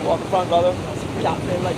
Walk the front, brother. That's a cat man like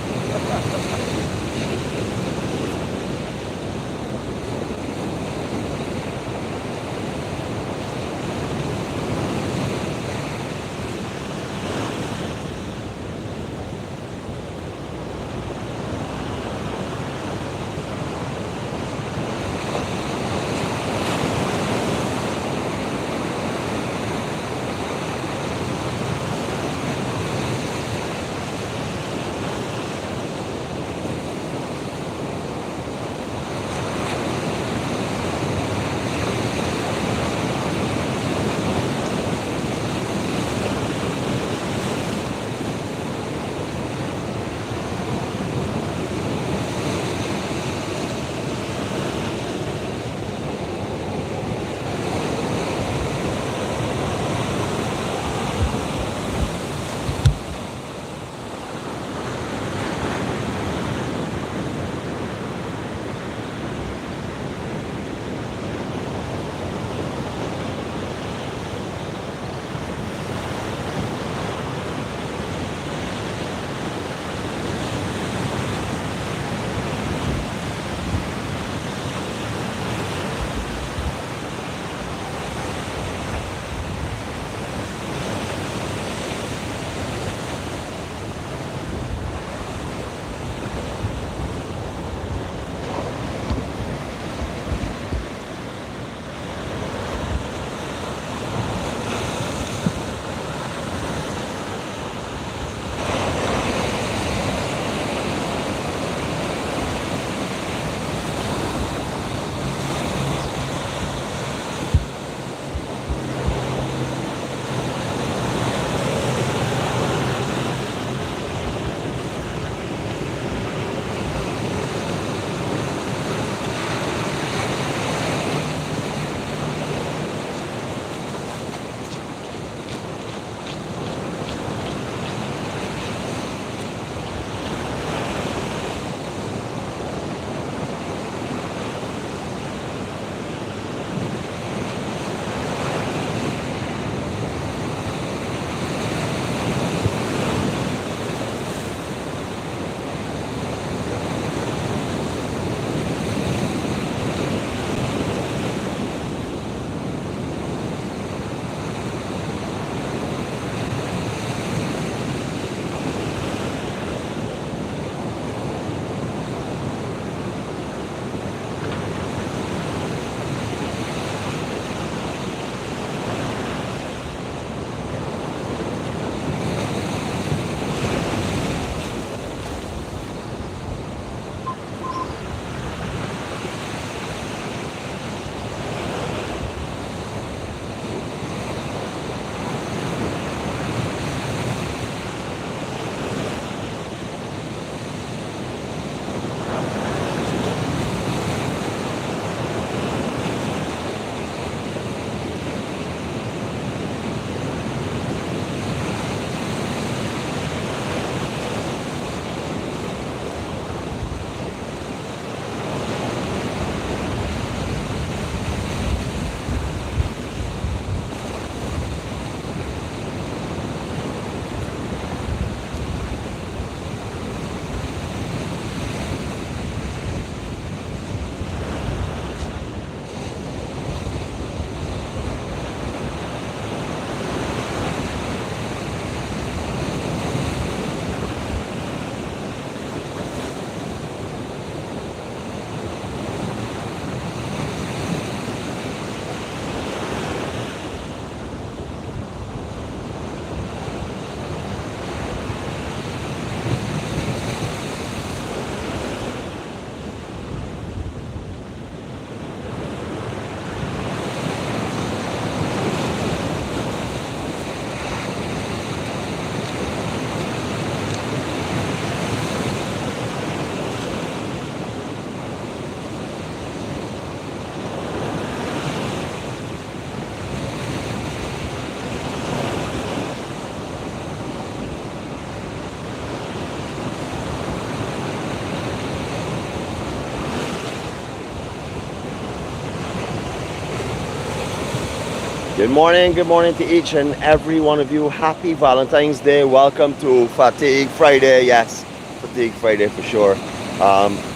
Good morning to each and every one of you. Happy Valentine's Day. Welcome to Fatigue Friday. Yes, Fatigue Friday for sure.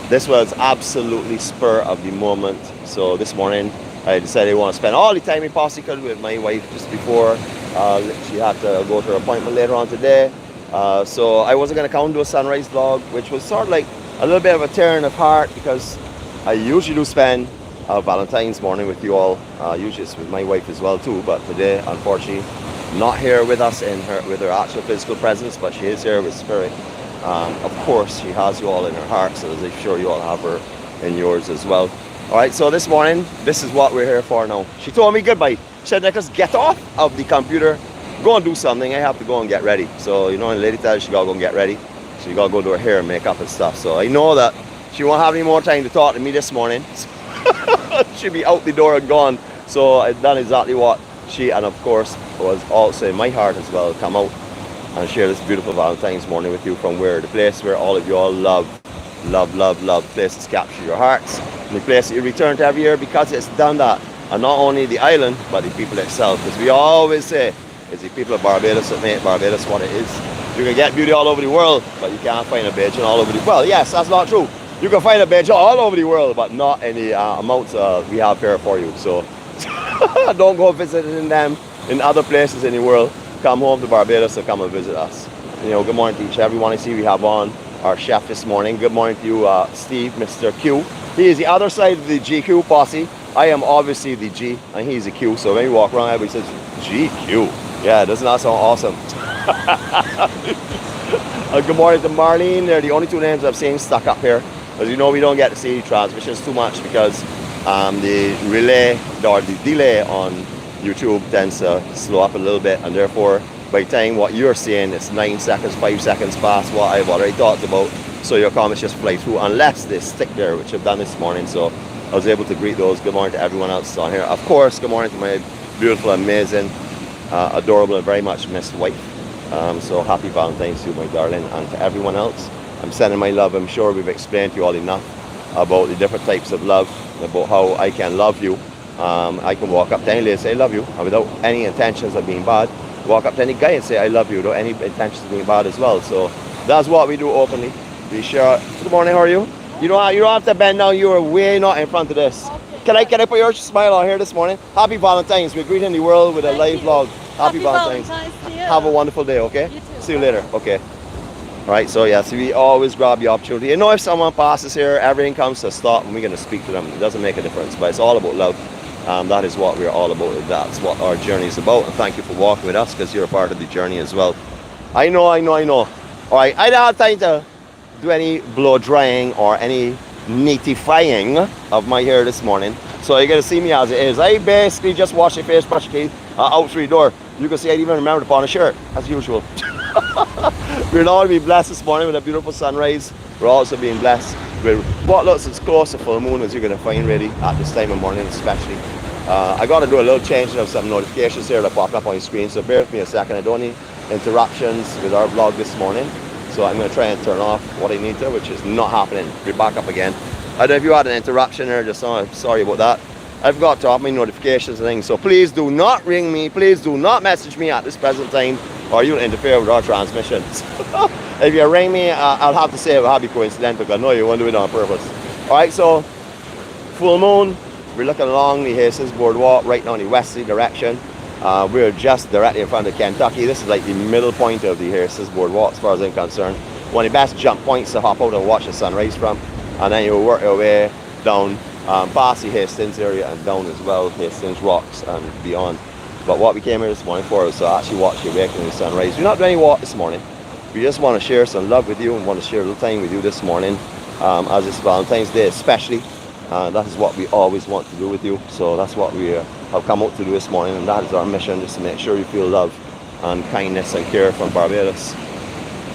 This was absolutely spur of the moment. So this morning I decided I want to spend all the time I possibly could with my wife just before. She had to go to her appointment later on today. So I wasn't going to come do a sunrise vlog, which was sort of like a little bit of a tearing of heart because I usually do spend Valentine's morning with you all. Usually it's with my wife as well too, but today unfortunately not here with us with her actual physical presence, but she is here with spirit. Of course she has you all in her heart, so I'm sure you all have her in yours as well. Alright, so this morning this is what we're here for now. She told me goodbye. She said, Nicholas, get off of the computer, go and do something. I have to go and get ready. So you know, the lady tells she gotta go and get ready, so you gotta go do her hair and makeup and stuff. So I know that she won't have any more time to talk to me this morning. She'll be out the door and gone. So I've done exactly what she, and of course was also in my heart as well, come out and share this beautiful Valentine's morning with you from the place where all of you all love places capture your hearts, and the place that you return to every year because it's done that. And not only the island but the people itself, because we always say it's the people of Barbados that make Barbados what it is. You can get beauty all over the world, but you can't find a Bajan all over the well, yes, that's not true. You can find a Bajan all over the world, but not any amounts we have here for you. So don't go visiting them in other places in the world. Come home to Barbados and come and visit us. You know, good morning to each everyone. I see we have on our chef this morning. Good morning to you, Steve, Mr. Q. He is the other side of the GQ posse. I am obviously the G and he's the Q. So when we walk around, everybody says GQ. Yeah, doesn't that sound awesome? Good morning to Marlene. They're the only two names I've seen stuck up here. As you know, we don't get to see transmissions too much because the relay or the delay on YouTube tends to slow up a little bit, and therefore by the time what you're seeing is 9 seconds, 5 seconds past what I've already talked about. So your comments just fly through unless they stick there, which I've done this morning. So I was able to greet those. Good morning to everyone else on here. Of course, good morning to my beautiful, amazing, adorable and very much missed wife. So happy Valentine's to you, my darling, and to everyone else. I'm sending my love. I'm sure we've explained to you all enough about the different types of love, about how I can love you. I can walk up to any lady and say I love you, and without any intentions of being bad, walk up to any guy and say I love you without any intentions of being bad as well. So that's what we do openly. Be sure. Good morning, how are you? You don't have to bend down, you are way not in front of this. Okay. Can I put your smile on here this morning? Happy Valentine's. We're greeting the world with a live vlog. Happy Valentine's. Have a wonderful day, okay? You too. See you later. Okay. Alright, so yes, we always grab the opportunity. You know, if someone passes here, everything comes to a stop and we're going to speak to them. It doesn't make a difference, but it's all about love. That is what we're all about. That's what our journey is about. And thank you for walking with us because you're a part of the journey as well. I know. Alright, I don't have time to do any blow drying or any neatifying of my hair this morning. So you're going to see me as it is. I basically just wash your face, brush your teeth, out through the door. You can see I even remembered to put on a shirt, as usual. We're all being blessed this morning with a beautiful sunrise. We're also being blessed with what looks as close to full moon as you're going to find really at this time of morning especially. I got to do a little change of some notifications here that popped up on your screen, so bear with me a second. I don't need interruptions with our vlog this morning, so I'm going to try and turn off what I need to, which is not happening. We're back up again. I don't know if you had an interruption there, just sorry about that. I've got to off my notifications and things, so please do not ring me, please do not message me at this present time, or you'll interfere with our transmissions. If you ring me, I'll have to say it will be coincidental, because I know you won't do it on purpose. Alright, so full moon, we're looking along the Hastings Boardwalk right now in the westerly direction. We're just directly in front of Kentucky. This is like the middle point of the Hastings Boardwalk as far as I'm concerned. One of the best jump points to hop out and watch the sunrise from, and then you'll work your way down past the Hastings area and down as well, Hastings Rocks and beyond. But what we came here this morning for is to actually watch the awakening sunrise. We're not doing any walk this morning. We just want to share some love with you and want to share a little time with you this morning, as it's Valentine's Day especially. That is what we always want to do with you. So that's what we have come out to do this morning, and that is our mission, just to make sure you feel love and kindness and care from Barbados.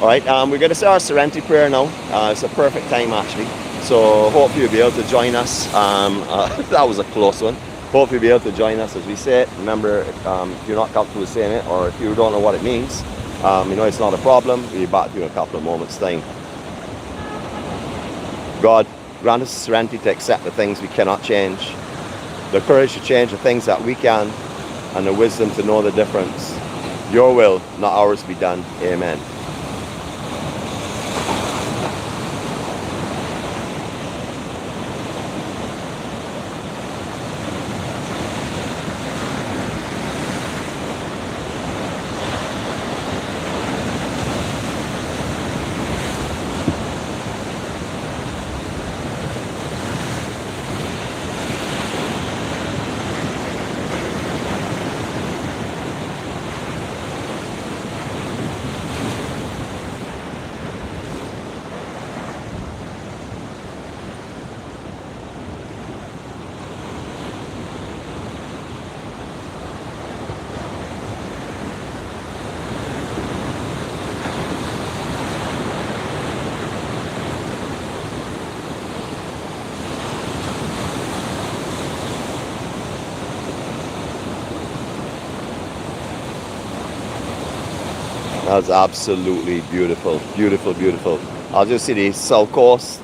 Alright, we're going to say our Serenity prayer now. It's a perfect time actually. So hopefully you'll be able to join us. That was a close one. Hope you'll be able to join us as we say it. Remember, if you're not comfortable with saying it, or if you don't know what it means, you know it's not a problem. We'll be back to you in a couple of moments' time. God, grant us serenity to accept the things we cannot change, the courage to change the things that we can, and the wisdom to know the difference. Your will, not ours, be done. Amen. That's absolutely beautiful, beautiful, beautiful. As you see, the south coast,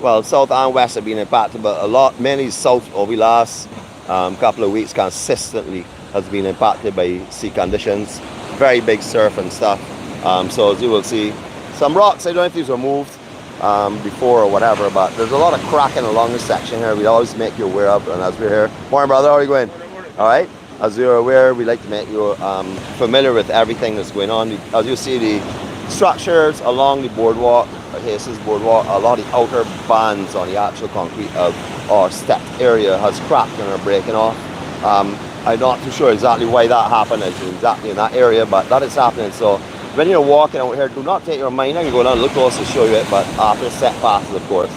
well, south and west have been impacted, but many south over the last couple of weeks consistently has been impacted by sea conditions, very big surf and stuff. So as you will see, some rocks, I don't know if these were moved before or whatever, but there's a lot of cracking along this section here. We always make you aware of, and as we're here, morning brother, how are you going? All right. As you're aware, we like to make you familiar with everything that's going on. As you see, the structures along the boardwalk, Hastings Boardwalk, a lot of the outer bands on the actual concrete of our stepped area has cracked and are breaking off. I'm not too sure exactly why that happened, exactly in that area, but that is happening. So when you're walking out here, do not take your mind. I can go down and look close to show you it, but after set passes, of course.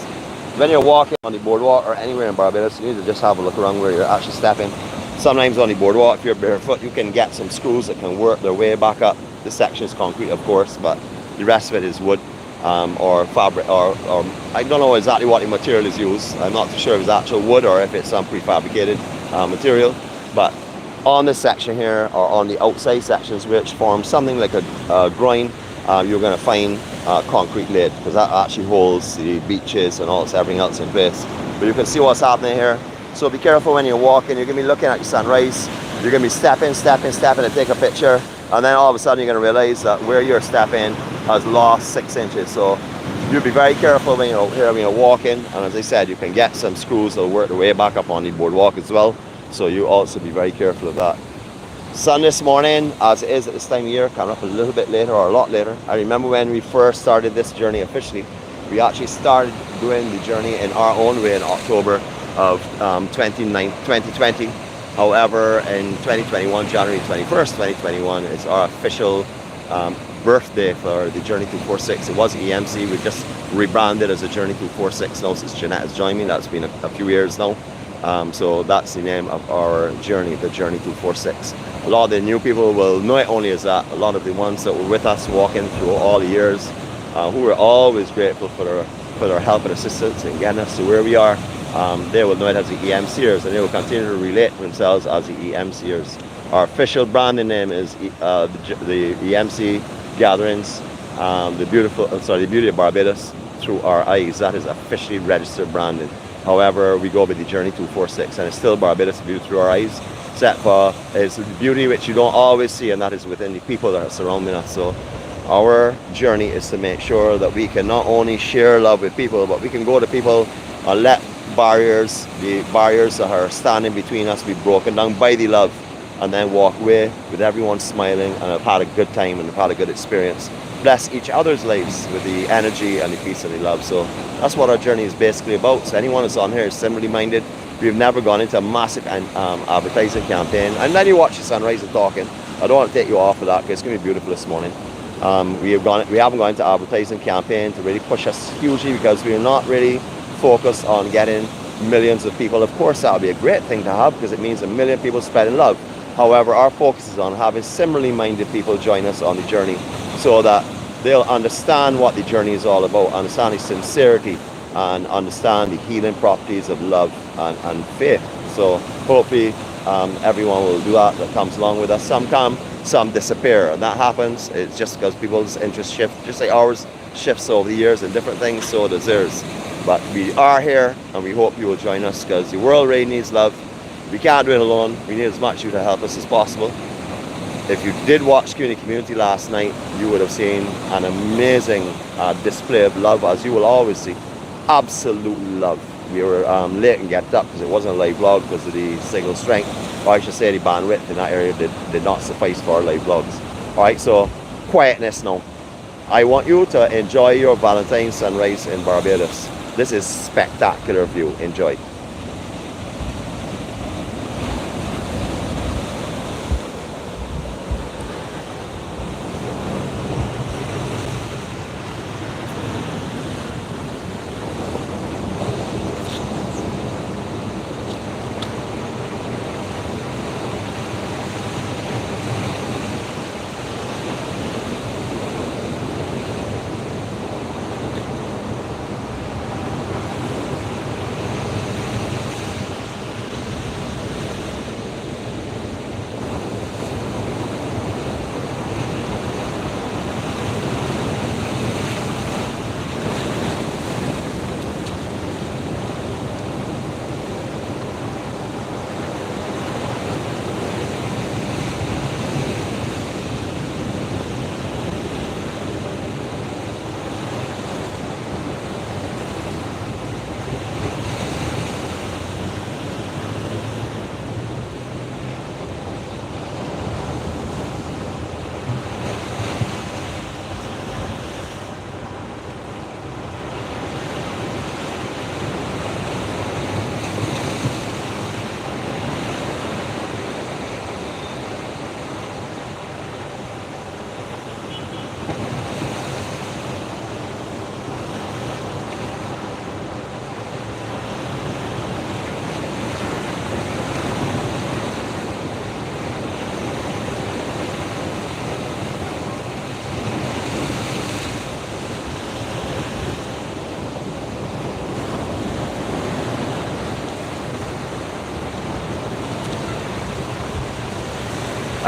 When you're walking on the boardwalk or anywhere in Barbados, you need to just have a look around where you're actually stepping. Sometimes on the boardwalk, if you're barefoot, you can get some screws that can work their way back up. This section is concrete, of course, but the rest of it is wood or fabric, or I don't know exactly what the material is used. I'm not too sure if it's actual wood or if it's some prefabricated material. But on this section here, or on the outside sections, which form something like a groin, you're going to find concrete laid, because that actually holds the beaches and everything else in place. But you can see what's happening here. So be careful when you're walking. You're going to be looking at the sunrise. You're going to be stepping to take a picture. And then all of a sudden you're going to realize that where you're stepping has lost 6 inches. So you'll be very careful when you're out here, when you're walking. And as I said, you can get some screws that will work their way back up on the boardwalk as well. So you also be very careful of that. Sun this morning, as it is at this time of year, coming up a little bit later or a lot later. I remember when we first started this journey officially, we actually started doing the journey in our own way in October of 2020. However, in 2021, January 21st, 2021 is our official birthday for the Journey 246. It was EMC. We just rebranded as a Journey 246 now since Jeannette has joined me. That's been a few years now. So that's the name of our journey, the Journey 246. A lot of the new people will know it only as that. A lot of the ones that were with us walking through all the years, who were always grateful for their help and assistance in getting us to where we are, they will know it as the EMCers, and they will continue to relate themselves as the EMCers. Our official branding name is the EMC-Gatherings, the beauty of Barbados through our eyes. That is officially registered branding. However, we go by the Journey 246, and it's still Barbados beauty through our eyes, except for it's beauty which you don't always see, and that is within the people that are surrounding us. So our journey is to make sure that we can not only share love with people, but we can go to people and let the barriers that are standing between us be broken down by the love, and then walk away with everyone smiling and have had a good time and have had a good experience. Bless each other's lives with the energy and the peace and the love. So that's what our journey is basically about. So anyone that's on here is similarly minded. We've never gone into a massive advertising campaign. And then you watch the sunrise and talking. I don't want to take you off of that, because it's going to be beautiful this morning. We haven't gone into advertising campaign to really push us hugely, because we're not really focused on getting millions of people. Of course, that would be a great thing to have, because it means 1 million people spreading love. However, our focus is on having similarly minded people join us on the journey, so that they'll understand what the journey is all about, understand the sincerity, and understand the healing properties of love and faith. So hopefully everyone will do that comes along with us. Some come, some disappear, and that happens. It's just because people's interests shift, just like ours shifts over the years in different things, so does theirs. But we are here, and we hope you will join us, because the world really needs love. We can't do it alone. We need as much of you to help us as possible. If you did watch Community last night, you would have seen an amazing display of love, as you will always see. Absolute love. We were late and get up because it wasn't a live vlog because of the signal strength, or I should say the bandwidth in that area did not suffice for live vlogs. Alright, so quietness now. I want you to enjoy your Valentine sunrise in Barbados. This is spectacular view. Enjoy.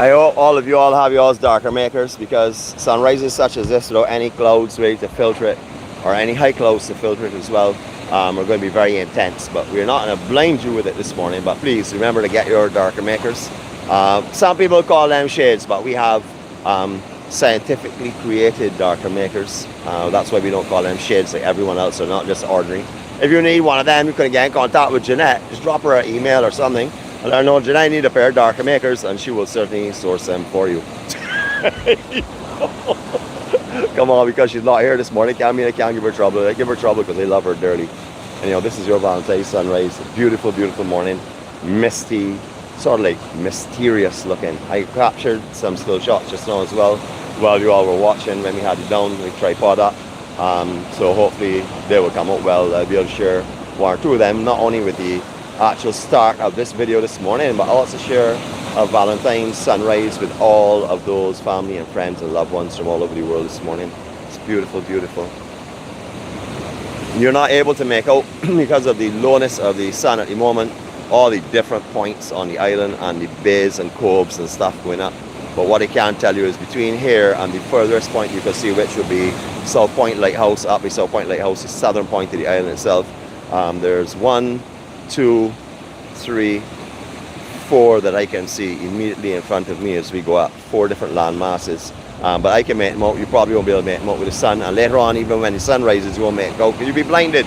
I hope all of you all have yours darker makers, because sunrises such as this without any clouds ready to filter it, or any high clouds to filter it as well, are going to be very intense. But we're not going to blind you with it this morning, but please remember to get your darker makers. Some people call them shades, but we have scientifically created darker makers. That's why we don't call them shades like everyone else, or not just ordinary. If you need one of them, you can get in contact with Jeannette. Just drop her an email or something and let her know Jeannette need a pair of darker makers, and she will certainly source them for you. Come on, because she's not here this morning, can't mean I can't give her trouble. I give her trouble because I love her dearly. And you know, this is your Valentine sunrise. Beautiful, beautiful morning. Misty, sort of like mysterious looking. I captured some still shots just now as well, while you all were watching when we had it down, we tripod up. So hopefully they will come out well. I'll be able to share one or two of them, not only with the actual start of this video this morning, but also share a Valentine's sunrise with all of those family and friends and loved ones from all over the world this morning. It's beautiful, beautiful. You're not able to make out, because of the lowness of the sun at the moment, all the different points on the island and the bays and coves and stuff going up. But what I can tell you is between here and the furthest point you can see, which would be South Point Lighthouse, up by South Point Lighthouse, the southern point of the island itself, there's 1, 2, 3, 4 that I can see immediately in front of me as we go up. 4 different land masses. But I can make them out. You probably won't be able to make them out with the sun. And later on, even when the sun rises, you won't make it out because you'll be blinded.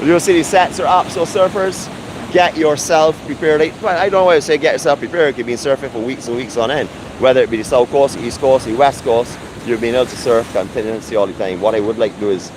You'll see the sets are up. So surfers, get yourself prepared. I don't always say get yourself prepared. You've been surfing for weeks and weeks on end. Whether it be the south coast, the east coast, the west coast, you've been able to surf continuously all the time. What I would like to do is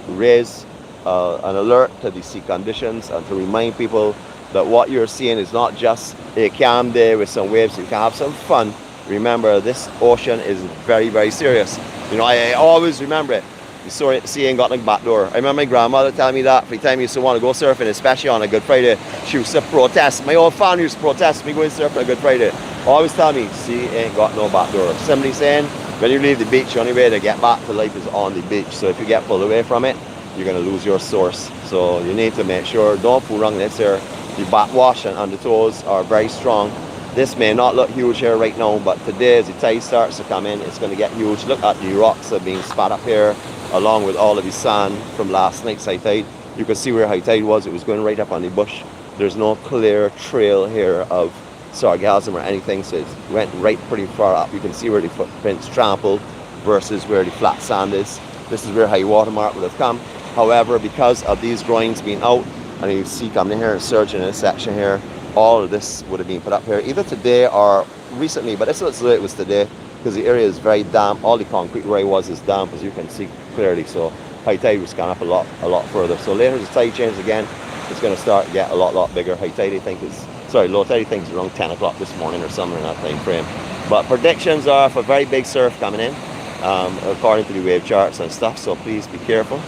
raise an alert to the sea conditions and to remind people that what you're seeing is not just a calm day with some waves. You can have some fun. Remember, this ocean is very, very serious. You know, I always remember it. The sea ain't got no back door. I remember my grandmother telling me that every time I used to want to go surfing, especially on a Good Friday, she used to protest. My old family used to protest me going surfing on a Good Friday. Always tell me, sea ain't got no back door. Simply saying, when you leave the beach, the only way to get back to life is on the beach. So if you get pulled away from it, you're going to lose your source. So you need to make sure, don't fool around this here. The backwash and undertows are very strong. This may not look huge here right now, but today as the tide starts to come in, it's going to get huge. Look at the rocks that are being spat up here, along with all of the sand from last night's high tide. You can see where high tide was. It was going right up on the bush. there's no clear trail here of sargassum or anything, so it went right pretty far up. You can see where the footprints trampled versus where the flat sand is. This is where high water mark would have come. However, because of these groins being out, and you see coming here and surging in this section here, all of this would have been put up here either today or recently, but it's looks like it was today because the area is very damp. All the concrete where I was is damp, as you can see clearly. So high tide was gone up a lot further. So later as the tide changes again, it's going to start to get a lot bigger. High tide I think is, sorry, low tide I think is around 10 o'clock this morning or somewhere in that time frame. But predictions are for very big surf coming in, according to the wave charts and stuff, so please be careful.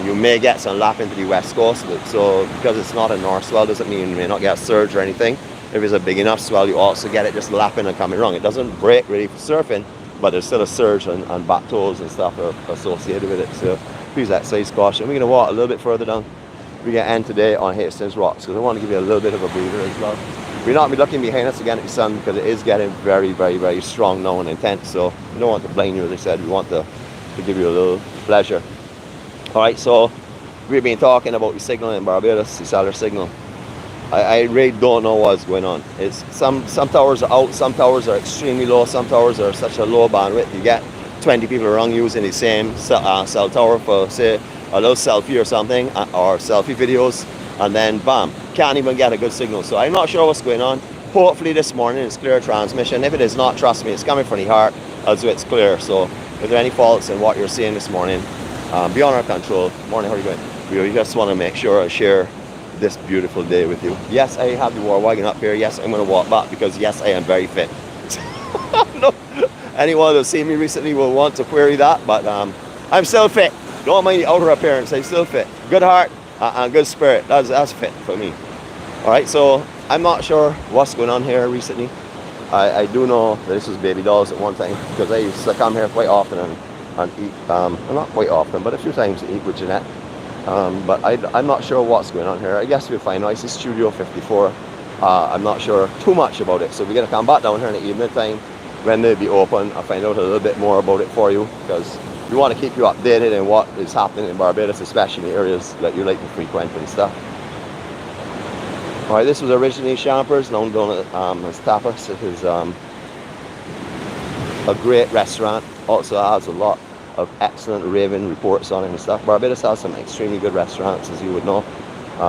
You may get some lap into the west coast, so because it's not a north swell doesn't mean you may not get a surge or anything. If it's a big enough swell, you also get it just lapping and coming wrong. It doesn't break really for surfing, but there's still a surge and bateaus and stuff are associated with it, so please exercise caution. We're going to walk a little bit further down. We're going to end today on Hastings Rocks because I want to give you a little bit of a breather as well. We're not be looking behind us again at the sun because it is getting very strong now and intense, so we don't want to blind you, as I said. We want to give you a little pleasure. Alright, so we've been talking about the signal in Barbados, the cellular signal. I really don't know what's going on. It's some towers are out, some towers are extremely low, some towers are such a low bandwidth. You get 20 people around using the same cell tower for, say, a little selfie or something, or selfie videos, and then bam, can't even get a good signal. So I'm not sure what's going on. Hopefully this morning it's clear transmission. If it is not, trust me, it's coming from the heart, as it's clear. So if there are any faults in what you're seeing this morning, beyond our control. Morning, how are you going? We just want to make sure I share this beautiful day with you. Yes, I have the war wagon up here. Yes, I'm going to walk back because yes, I am very fit. No, anyone who's seen me recently will want to query that, but I'm still fit. Don't mind the outer appearance, I'm still fit. Good heart and good spirit, that's fit for me. Alright, so I'm not sure what's going on here recently. I do know that this was Baby Dolls at one time because I used to come here quite often and eat, well, not quite often, but a few times to eat with Jeannette. But I'm not sure what's going on here. I guess we'll find out. It's Studio 54. I'm not sure too much about it, so we're going to come back down here in the evening time when they'll be open. I'll find out a little bit more about it for you because we want to keep you updated in what is happening in Barbados, especially in the areas that you like to frequent and stuff. Alright, this was originally Champers, known as Tapas. It is a great restaurant. Also has a lot of excellent raving reports on it and stuff. Barbados has some extremely good restaurants, as you would know.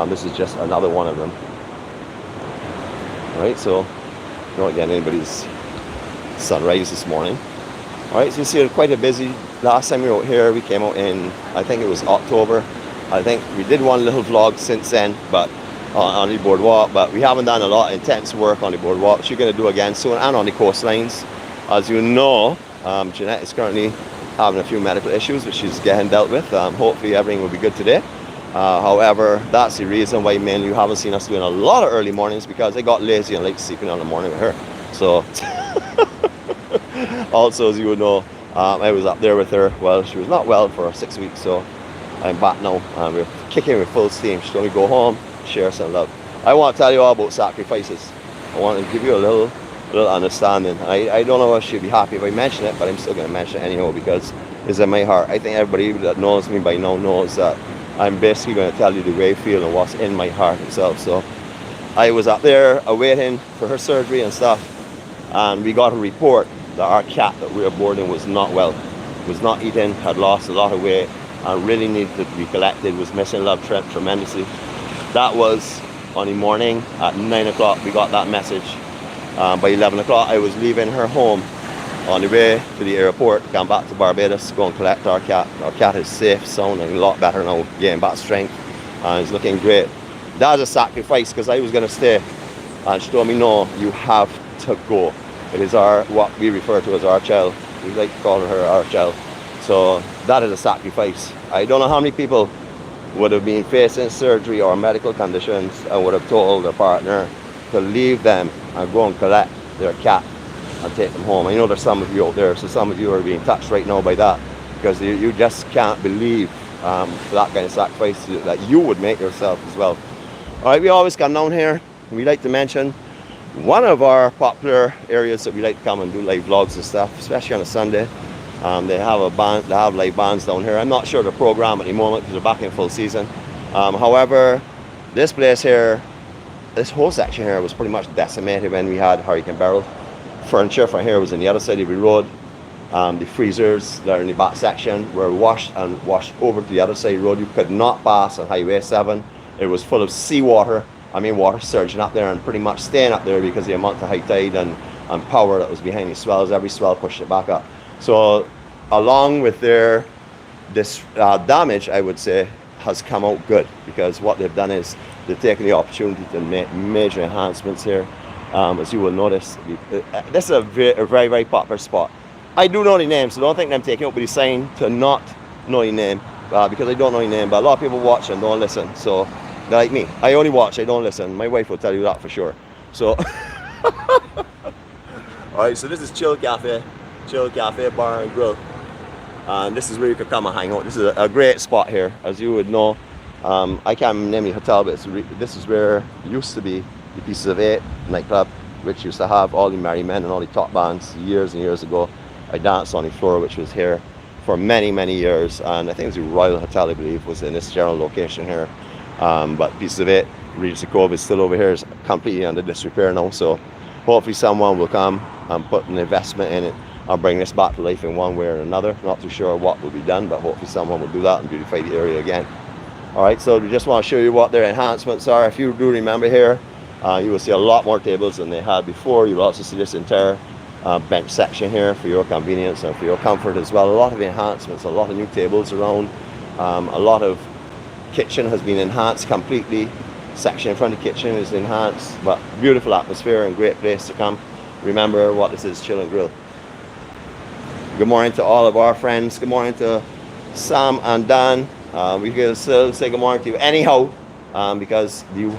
This is just another one of them. Alright, so you don't get anybody's sunrise this morning. Alright, so you see quite a busy. Last time we were out here, we came out in, I think it was October. I think we did one little vlog since then, but on the boardwalk, but we haven't done a lot of intense work on the boardwalk, which you're going to do again soon, and on the coastlines. As you know, Jeannette is currently having a few medical issues which she's getting dealt with. Hopefully everything will be good today. However, that's the reason why mainly you haven't seen us doing a lot of early mornings, because I got lazy and like sleeping on the morning with her. So also, as you would know, I was up there with her. Well, she was not well for 6 weeks, so I'm back now. We're kicking with full steam. She's going to go home, share some love. I want to tell you all about sacrifices. I want to give you a little understanding. I don't know if she'll be happy if I mention it, but I'm still going to mention it anyhow because it's in my heart. I think everybody that knows me by now knows that I'm basically going to tell you the way I feel and what's in my heart itself. So I was up there awaiting for her surgery and stuff, and we got a report that our cat that we were boarding was not well, was not eating, had lost a lot of weight, and really needed to be collected, was missing love tremendously. That was on the morning at 9 o'clock. We got that message. By 11 o'clock I was leaving her home on the way to the airport, going back to Barbados to go and collect our cat. Our cat is safe, sound, and a lot better now, getting back strength, and it's looking great. That was a sacrifice because I was going to stay, and she told me no, you have to go. It is what we refer to as our child. We like to call her our child. So that is a sacrifice. I don't know how many people would have been facing surgery or medical conditions and would have told their partner to leave them and go and collect their cat and take them home. I know there's some of you out there, so some of you are being touched right now by that, because you just can't believe that kind of sacrifice that you would make yourself as well. Alright, we always come down here. We like to mention one of our popular areas that we like to come and do live vlogs and stuff, especially on a Sunday. They have a band, they have live bands down here. I'm not sure the program at the moment because they're back in full season. However, this place here this whole section here was pretty much decimated when we had Hurricane Beryl. Furniture from here was on the other side of the road. The freezers that are in the back section were washed over to the other side of the road. You could not pass on Highway 7. It was full of seawater. I mean, water surging up there and pretty much staying up there because of the amount of high tide and power that was behind the swells. Every swell pushed it back up. So along with this damage, I would say, has come out good, because what they've done is they've taken the opportunity to make major enhancements here. As you will notice, this is a very, very popular spot. I do know the name, so don't think I'm taking up with the sign to not know the name, because I don't know the name, but a lot of people watch and don't listen. So they're like me. I only watch, I don't listen. My wife will tell you that for sure. So alright, so this is Chill Cafe Bar and Grill. And this is where you could come and hang out. This is a great spot here, as you would know. I can't name the hotel, but this is where it used to be the Pieces of Eight nightclub, which used to have all the merry men and all the top bands years and years ago. I danced on the floor, which was here for many, many years. And I think it was the Royal Hotel, I believe, was in this general location here. But Pieces of Eight, Regis Cove is still over here, is completely under disrepair now. So hopefully someone will come and put an investment in it. I'll bring this back to life in one way or another. Not too sure what will be done, but hopefully someone will do that and beautify the area again. Alright, so we just want to show you what their enhancements are. If you do remember here, you will see a lot more tables than they had before. You'll also see this entire bench section here for your convenience and for your comfort as well. A lot of enhancements, a lot of new tables around. A lot of kitchen has been enhanced completely. Section in front of the kitchen is enhanced, but beautiful atmosphere and great place to come. Remember what this is, Chill and Grill. Good morning to all of our friends. Good morning to Sam and Dan. We can still say good morning to you anyhow, because we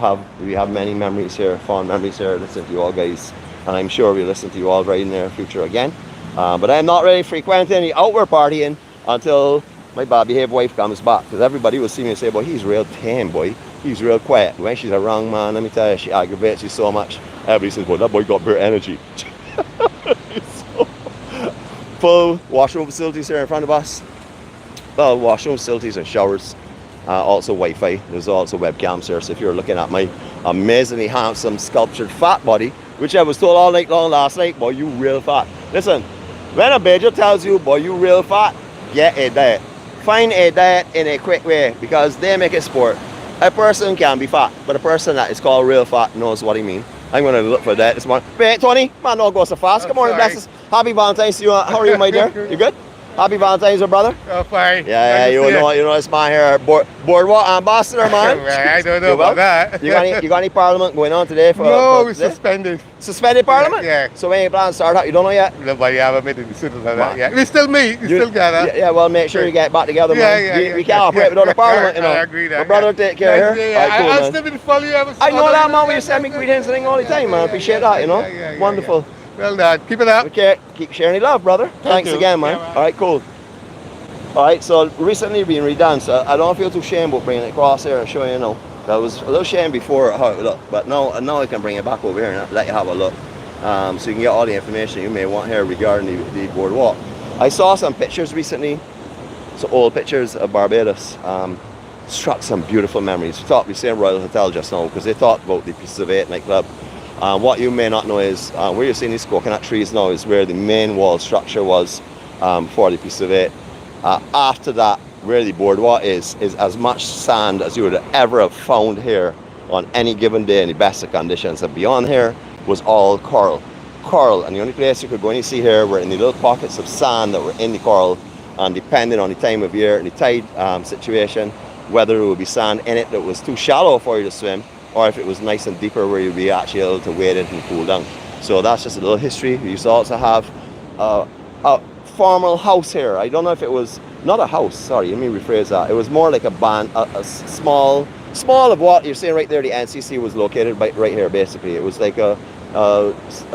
have many memories here, fond memories here. Listen to you all guys, and I'm sure we'll listen to you all very in the near future again. But I'm not really frequenting the outward partying until my bad behaved wife comes back, because everybody will see me and say, boy, he's real tame, boy. He's real quiet. When she's around, man, let me tell you, she aggravates you so much. Everybody says, boy, that boy got bare energy. Full washroom facilities here in front of us. Well, washroom facilities and showers. Also Wi-Fi. There's also webcams here. So if you're looking at my amazingly handsome sculptured fat body, which I was told all night long last night, boy, you real fat. Listen, when a Bajer tells you, boy, you real fat, get a diet. Find a diet in a quick way, because they make it sport. A person can be fat, but a person that is called real fat knows what he means. I'm going to look for that this morning. Wait, Tony, man, don't go so fast. Good morning, blessings. Happy Valentine's to you. How are you, my dear? You good? Happy Valentine's, brother. Oh, fine. Yeah, you know this man here, Boardwalk ambassador, man. I don't know about that. You got any parliament going on today? No, we're suspended. Suspended parliament? Yeah. So when you plan to start out, you don't know yet? Nobody haven't made any decisions on that yet. We still meet, we still gather. Yeah, well, make sure you get back together, man. We can't operate without a parliament, you know. I agree that. My brother, take care here. Yeah, Right, cool, I'll still be follow you. I know that, man. You send me greetings and things all the time, man. I appreciate that, you know. Wonderful. Well done. Keep it up. Okay, keep sharing the love, brother. Thanks again, man. Yeah, all right, cool. All right, so recently being redone, so I don't feel too ashamed about bringing it across here and showing you now. I was a little ashamed before how it looked, but now I can bring it back over here and let you have a look, so you can get all the information you may want here regarding the boardwalk. I saw some pictures recently, some old pictures of Barbados. Struck some beautiful memories. We say Royal Hotel just now because they talked about the Pieces of Eight nightclub. What you may not know is where you're seeing these coconut trees now is where the main wall structure was for the Pieces of Eight. After that, where the boardwalk is as much sand as you would ever have found here on any given day in the best of conditions. And beyond here was all coral. And the only place you could go and see here were in the little pockets of sand that were in the coral. And depending on the time of year and the tide situation, whether it would be sand in it that was too shallow for you to swim, or if it was nice and deeper where you'd be actually able to wade in and cool down. So that's just a little history. We used to also have a formal house here. I don't know if it was, not a house, sorry, let me rephrase that. It was more like a band, a small of what you're seeing right there. The NCC was located right here, basically. It was like a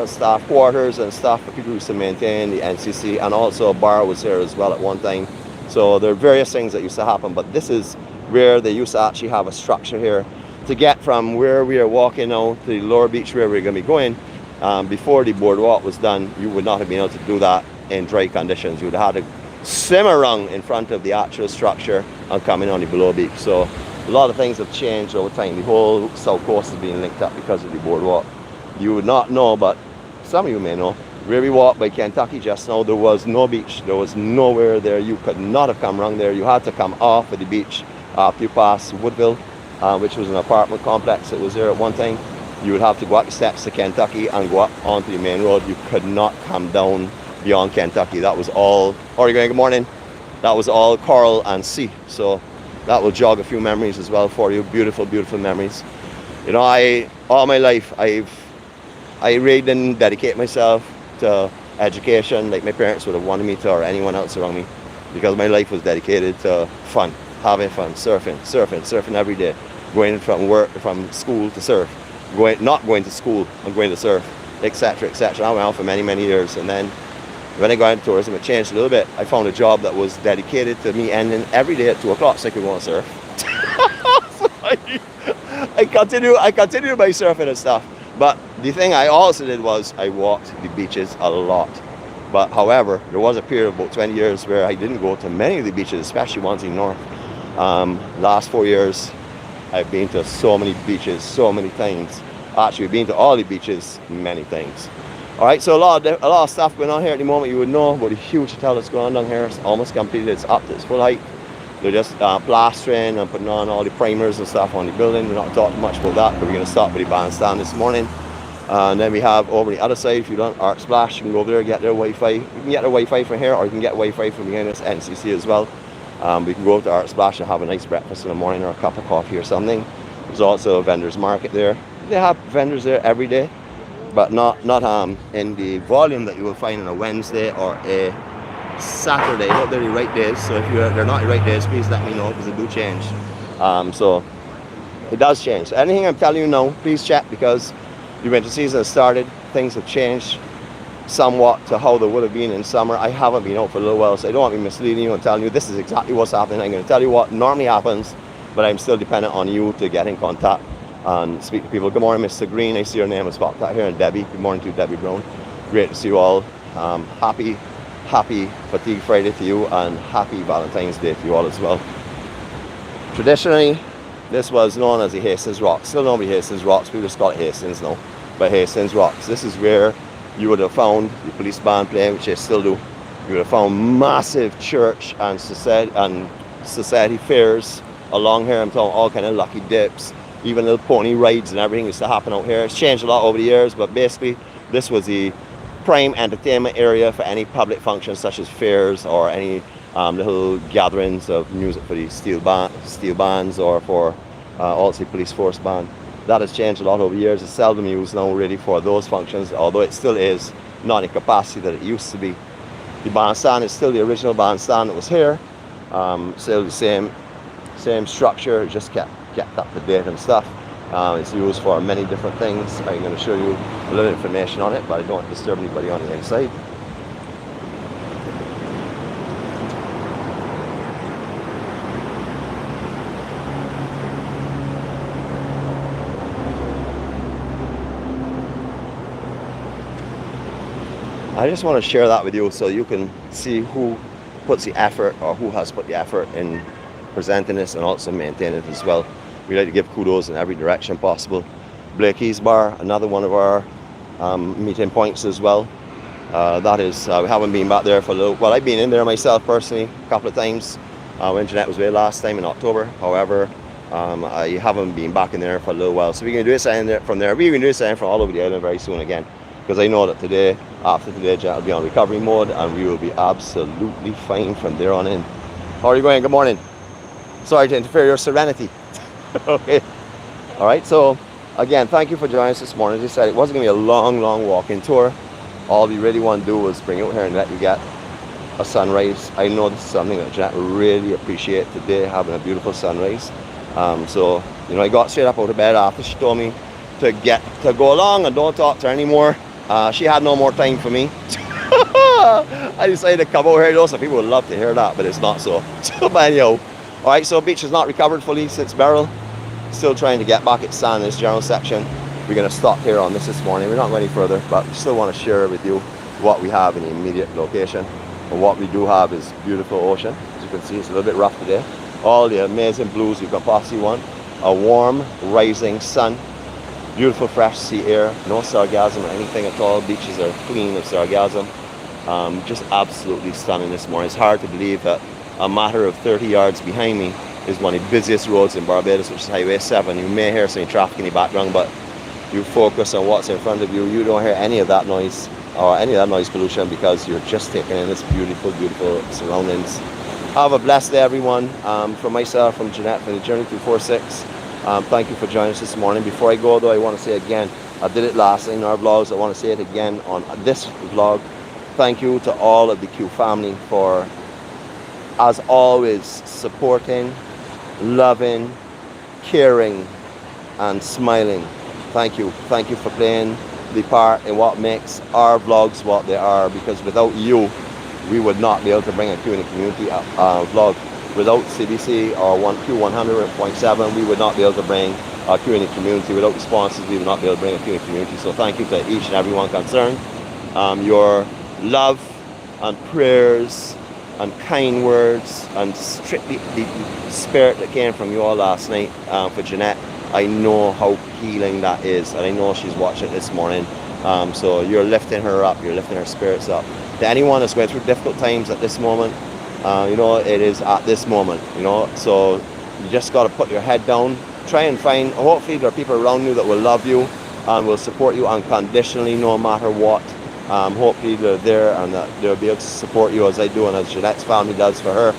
staff quarters and stuff for people who used to maintain the NCC, and also a bar was here as well at one time. So there are various things that used to happen, but this is where they used to actually have a structure here to get from where we are walking now to the lower beach where we're going to be going. Before the boardwalk was done, you would not have been able to do that in dry conditions. You would have had to swim around in front of the actual structure and come in on the below beach. So A lot of things have changed over time. The whole south coast is being linked up because of the boardwalk. You would not know, but some of you may know, where we walked by Kentucky just now, there was no beach. There was nowhere there. You could not have come around there. You had to come off of the beach after you passed Woodville, which was an apartment complex that was there at one time. You would have to go up the steps to Kentucky and go up onto the main road. You could not come down beyond Kentucky. That was all, how are you going? Good morning. That was all coral and sea. So that will jog a few memories as well for you. Beautiful, beautiful memories. You know, all my life, I really didn't dedicate myself to education like my parents would have wanted me to, or anyone else around me, because my life was dedicated to fun, having fun, surfing every day, going from school to surf, not going to school and going to surf, etc., etc. I went on for many, many years, and then when I got into tourism, it changed a little bit. I found a job that was dedicated to me ending every day at 2 o'clock so I could go and surf. So I continued my surfing and stuff. But the thing I also did was I walked the beaches a lot. But however, there was a period of about 20 years where I didn't go to many of the beaches, especially ones in North. Last 4 years, I've been to so many beaches, so many times. Actually, I've been to all the beaches many times. All right, so a lot of stuff going on here at the moment. You would know about the huge hotel that's going on down here. It's almost completed. It's up to its full height. They're just plastering and putting on all the primers and stuff on the building. We're not talking much about that, but we're going to stop with the bandstand this morning. And then we have over the other side, if you don't Arc Splash, you can go over there and get their Wi-Fi. You can get their Wi-Fi from here, or you can get Wi-Fi from behind this NCC as well. We can go over to Arc Splash and have a nice breakfast in the morning, or a cup of coffee or something. There's also a vendor's market there. They have vendors there every day, but not in the volume that you will find on a Wednesday or a Saturday. Not the right days. So if they're not the right days, please let me know, because they do change. So it does change. So anything I'm telling you now, please check, because the winter season has started. Things have changed somewhat to how they would have been in summer. I haven't been out for a little while, so I don't want to be misleading you and telling you this is exactly what's happening. I'm going to tell you what normally happens, but I'm still dependent on you to get in contact and speak to people. Good morning, Mr. Green. I see your name is popped out here, and Debbie. Good morning to Debbie Brown. Great to see you all. Happy Fatigue Friday to you, and happy Valentine's Day to you all as well. Traditionally, this was known as the Hastings Rocks. Still known as Hastings Rocks. People just call it Hastings now. But Hastings Rocks. This is where you would have found the police band playing, which they still do. You would have found massive church and society fairs along here. I'm talking all kind of lucky dips, even little pony rides and everything used to happen out here. It's changed a lot over the years, but basically this was the prime entertainment area for any public functions such as fairs or any little gatherings of music for the steel bands or for also the police force band. That has changed a lot over the years. It's seldom used now really for those functions, although it still is not in capacity that it used to be. The bandstand is still the original bandstand that was here. Still the same structure, just kept up to date and stuff. It's used for many different things. I'm going to show you a little information on it, but I don't want to disturb anybody on the inside. I just want to share that with you so you can see who puts the effort, or who has put the effort in presenting this and also maintaining it as well. We like to give kudos in every direction possible. Blakey's Bar, another one of our meeting points as well. That is, we haven't been back there for a little. Well, I've been in there myself personally a couple of times when Jeannette was there last time in October. However, I haven't been back in there for a little while. So we're going to do this from there. We're going to do this from all over the island very soon again, because I know that today, after today, Jeannette will be on recovery mode and we will be absolutely fine from there on in. How are you going? Good morning. Sorry to interfere your Serenity. Okay. All right. So again, thank you for joining us this morning. As I said, it wasn't going to be a long walking tour. All we really want to do was bring you out here and let you get a sunrise. I know this is something that Jeannette really appreciate today, having a beautiful sunrise. So, you know, I got straight up out of bed after she told me to go along and don't talk to her anymore. She had no more time for me. I decided to come over here. Those people would love to hear that, but it's not so. But anyhow, all right. So beach has not recovered fully since Beryl. Still trying to get back at sand in this general section. We're going to stop here on this morning. We're not going any further, but we still want to share with you what we have in the immediate location. And what we do have is beautiful ocean. As you can see, it's a little bit rough today. all the amazing blues you can possibly want. A warm, rising sun, beautiful fresh sea air, no sargassum or anything at all. Beaches are clean of sargassum. Just absolutely stunning this morning. It's hard to believe that a matter of 30 yards behind me is one of the busiest roads in Barbados, which is Highway 7. You may hear some traffic in the background, but you focus on what's in front of you. You don't hear any of that noise or any of that noise pollution because you're just taking in this beautiful, beautiful surroundings. Have a blessed day, everyone. From myself, from Jeannette, from the Journey 246. Thank you for joining us this morning. Before I go, though, I want to say again, I did it last in our vlogs. I want to say it again on this vlog. Thank you to all of the Q family for, as always, supporting, loving, caring, and smiling. Thank you. Thank you for playing the part in what makes our vlogs what they are, because without you, we would not be able to bring a Q in the community vlog. Without CBC or Q100.7, we would not be able to bring a Q in the community. Without the sponsors, we would not be able to bring a Q in the community. So thank you to each and everyone concerned. Your love and prayers and kind words and strictly the spirit that came from you all last night for Jeannette, I know how healing that is, and I know she's watching this morning. So you're lifting her up, you're lifting her spirits up. To anyone that's going through difficult times at this moment, you know, it is at this moment, you know, so you just got to put your head down, try and find, hopefully there are people around you that will love you and will support you unconditionally no matter what. Hopefully they're there and that they'll be able to support you as I do and as Jeanette's family does for her.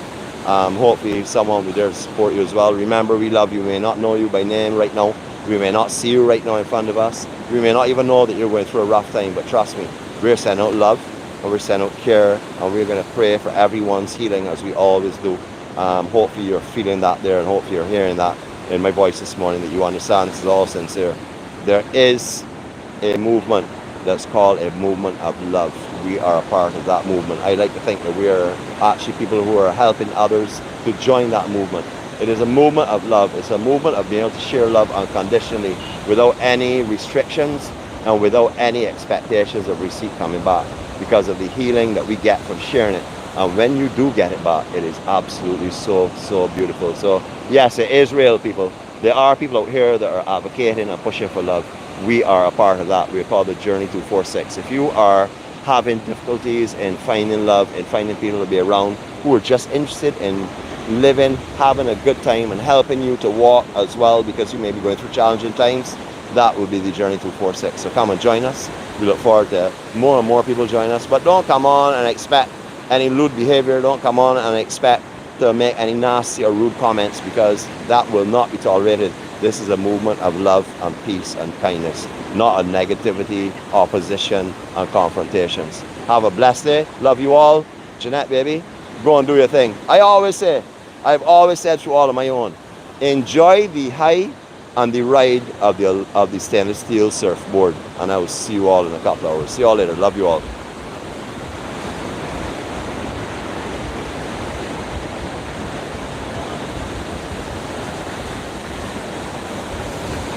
Hopefully someone will be there to support you as well. Remember, we love you. We may not know you by name right now. We may not see you right now in front of us. We may not even know that you're going through a rough time, but trust me, we're sending out love and we're sending out care, and we're going to pray for everyone's healing as we always do. Hopefully you're feeling that there, and hopefully you're hearing that in my voice this morning, that you understand this is all sincere. There is a movement that's called a movement of love. We are a part of that movement. I like to think that we are actually people who are helping others to join that movement. It is a movement of love. It's a movement of being able to share love unconditionally without any restrictions and without any expectations of receipt coming back, because of the healing that we get from sharing it. And when you do get it back, it is absolutely so, so beautiful. So yes, it is real, people. There are people out here that are advocating and pushing for love. We are a part of that. We're called the Journey 246. If you are having difficulties in finding love and finding people to be around who are just interested in living, having a good time and helping you to walk as well, because you may be going through challenging times, that would be the Journey 246. So come and join us. We look forward to more and more people join us, but don't come on and expect any lewd behavior. Don't come on and expect to make any nasty or rude comments, because that will not be tolerated. This is a movement of love and peace and kindness, not of negativity, opposition and confrontations. Have a blessed day. Love you all. Jeannette, baby, go and do your thing. I've always said to all of my own, enjoy the high and the ride of the stainless steel surfboard. And I will see you all in a couple of hours. See you all later. Love you all.